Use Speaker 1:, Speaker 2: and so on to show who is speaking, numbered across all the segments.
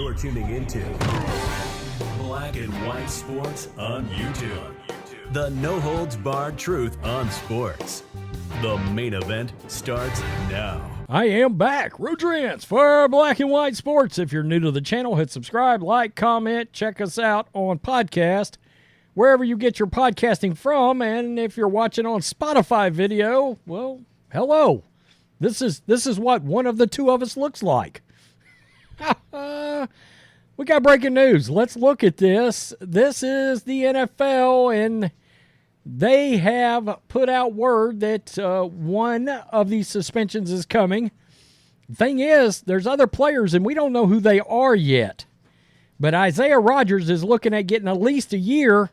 Speaker 1: You're tuning into Black and White Sports on YouTube. The no-holds-barred truth on sports. The main event starts now.
Speaker 2: I am back, Rodgers, for Black and White Sports. If you're new to the channel, hit subscribe, like, comment, check us out on podcast, wherever you get your podcasting from. And if you're watching on Spotify video, well, hello. This is what one of the two of us looks like. We got breaking news. Let's look at this. This is the NFL, and they have put out word that one of these suspensions is coming. The thing is, there's other players, and we don't know who they are yet. But Isaiah Rodgers is looking at getting at least a year,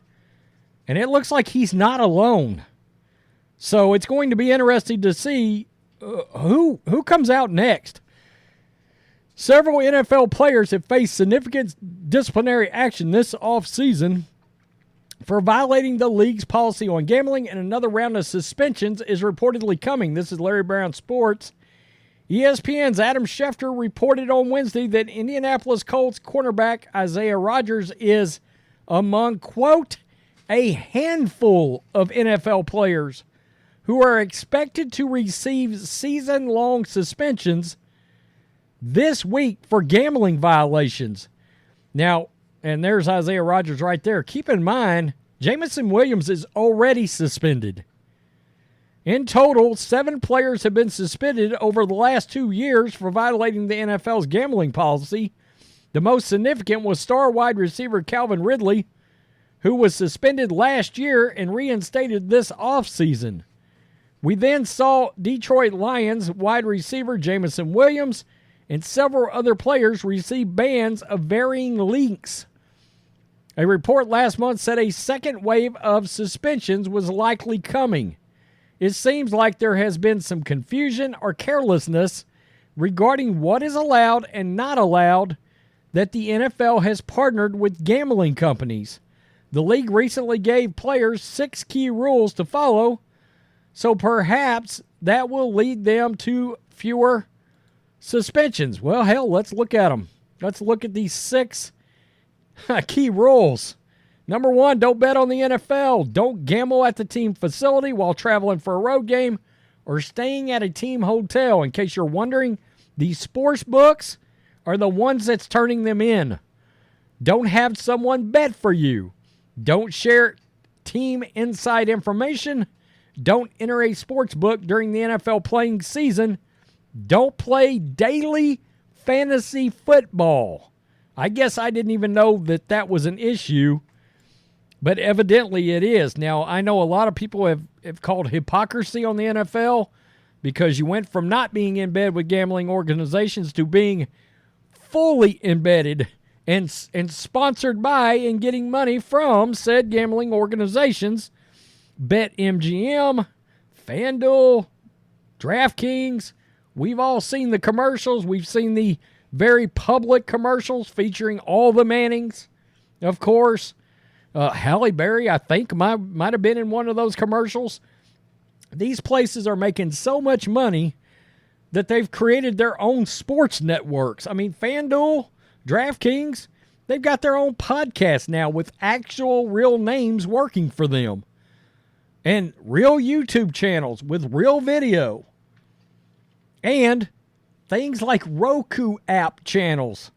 Speaker 2: and it looks like he's not alone. So it's going to be interesting to see who comes out next. Several NFL players have faced significant disciplinary action this offseason for violating the league's policy on gambling, and another round of suspensions is reportedly coming. This is Larry Brown Sports. ESPN's Adam Schefter reported on Wednesday that Indianapolis Colts cornerback Isaiah Rodgers is among, quote, a handful of NFL players who are expected to receive season-long suspensions this week for gambling violations. Now, and there's Isaiah Rodgers right there. Keep in mind, Jameson Williams is already suspended. In total, 7 players have been suspended over the last 2 years for violating the NFL's gambling policy. The most significant was star wide receiver Calvin Ridley, who was suspended last year and reinstated this offseason. We then saw Detroit Lions wide receiver Jameson Williams and several other players receive bans of varying lengths. A report last month said a second wave of suspensions was likely coming. It seems like there has been some confusion or carelessness regarding what is allowed and not allowed that the NFL has partnered with gambling companies. The league recently gave players 6 key rules to follow, so perhaps that will lead them to fewer suspensions. Well, hell, let's look at them. Let's look at these 6 key rules. Number 1, don't bet on the NFL. Don't gamble at the team facility while traveling for a road game or staying at a team hotel. In case you're wondering, these sports books are the ones that's turning them in. Don't have someone bet for you. Don't share team inside information. Don't enter a sports book during the NFL playing season. Don't play daily fantasy football. I guess I didn't even know that that was an issue, but evidently it is. Now, I know a lot of people have called hypocrisy on the NFL because you went from not being in bed with gambling organizations to being fully embedded and sponsored by and getting money from said gambling organizations. BetMGM, FanDuel, DraftKings. We've all seen the commercials. We've seen the very public commercials featuring all the Mannings, of course. Halle Berry, I think, might have been in one of those commercials. These places are making so much money that they've created their own sports networks. I mean, FanDuel, DraftKings, they've got their own podcast now with actual real names working for them. And real YouTube channels with real video. And things like Roku app channels.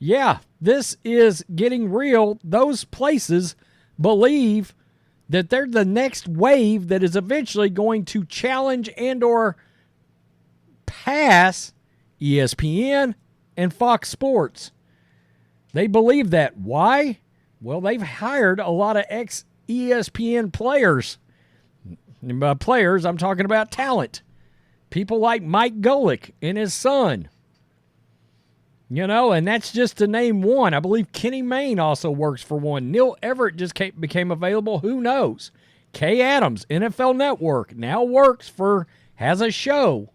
Speaker 2: Yeah, this is getting real. Those places believe that they're the next wave that is eventually going to challenge and or pass ESPN and Fox Sports. They believe that. Why? Well, they've hired a lot of ex-ESPN players. And by players, I'm talking about talent. People like Mike Golick and his son. You know, and that's just to name one. I believe Kenny Mayne also works for one. Neil Everett just became available. Who knows? Kay Adams, NFL Network, now has a show.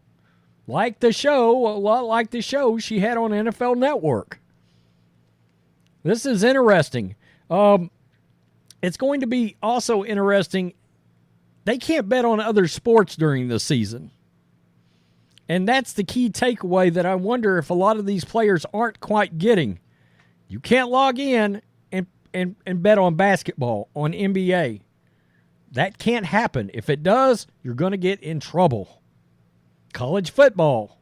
Speaker 2: A lot like the show she had on NFL Network. This is interesting. It's going to be also interesting. They can't bet on other sports during the season. And that's the key takeaway that I wonder if a lot of these players aren't quite getting. You can't log in and bet on basketball, on NBA. That can't happen. If it does, you're going to get in trouble. College football.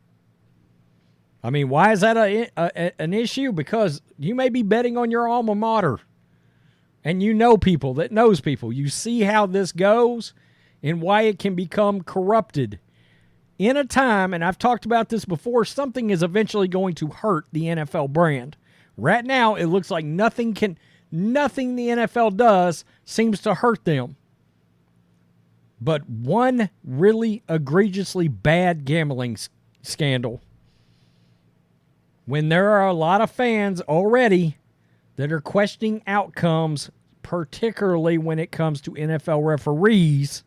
Speaker 2: I mean, why is that an issue? Because you may be betting on your alma mater. And you know people that knows people. You see how this goes and why it can become corrupted. In a time, and I've talked about this before, something is eventually going to hurt the NFL brand. Right now, it looks like nothing the NFL does seems to hurt them. But one really egregiously bad gambling scandal. When there are a lot of fans already that are questioning outcomes, particularly when it comes to NFL referees,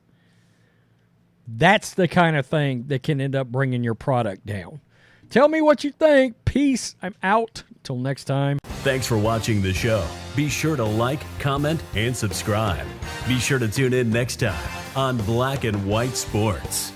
Speaker 2: that's the kind of thing that can end up bringing your product down. Tell me what you think. Peace. I'm out. Till next time.
Speaker 1: Thanks for watching the show. Be sure to like, comment, and subscribe. Be sure to tune in next time on Black and White Sports.